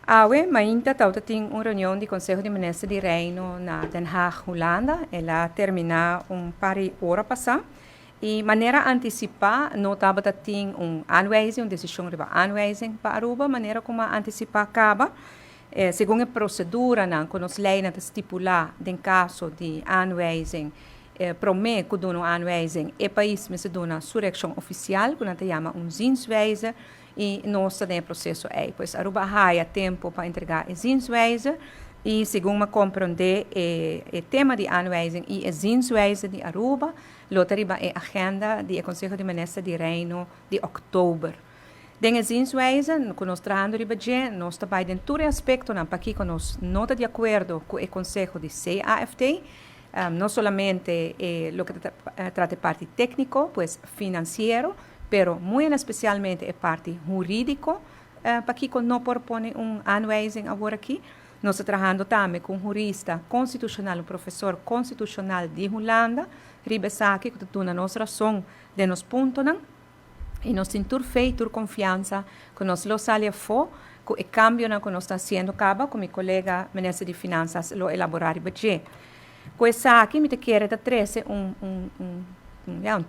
Awe, ainda tem uma reunião do Conselho de Ministros de Reino na Den Haag, Holanda. Ela termina par de horas passar. E maneira antecipar, não estava tem aanwijzing, decisão de aanwijzing para Aruba, maneira como antecipar acaba. Segundo a procedura, que nós leis estipular, em caso de aanwijzing, promete que uma aanwijzing, o país me se dá uma surreição oficial, que nós chamamos zienswijze, e nós temos processo aí. Pois Aruba há tempo para entregar a zienswijze, e segundo compreender o tema de aanwijzing e a zienswijze de Aruba, lotariba a agenda do Conselho de Ministros de Reino de outubro. Den zienswijze, que nós trazemos de budget, nós também em todo aspecto, para que nós não estamos de acordo com o Conselho de CAFT, não somente lo que trata parte técnico, pues financiero, pero muy especialmente a parte jurídico, para que não propõe aanwijzing agora aqui. Nós estamos trabalhando também com um jurista constitucional, um professor constitucional de Holanda, Ribesaki, que tem a nossa razão de nos pontos, e nós temos fé e confiança que nós lo saia fora, que o cambio que nós estamos fazendo acaba, com meu colega ministro de Finanças, lo elaborar o budget. Com isso aqui, me quero trazer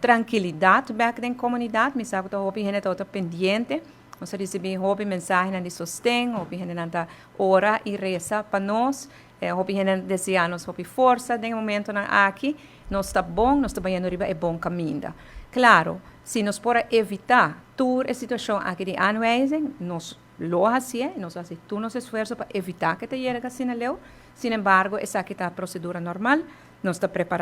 tranquilidade back na comunidade, me sabe que o gente está pendente. Nós recebemos mensagens de sustento, a gente está ora e reza para nós, a gente deseja-nos força no momento aqui, nós está bom, nós estamos indo a bom caminho. Claro, se nós podemos evitar toda a situação aqui de aanwijzing, nós lo fazemos, nós fazemos todo o nosso esforço para evitar que te chegue assim a leu. Sin embargo, essa aqui está a procedura normal, nós está preparado.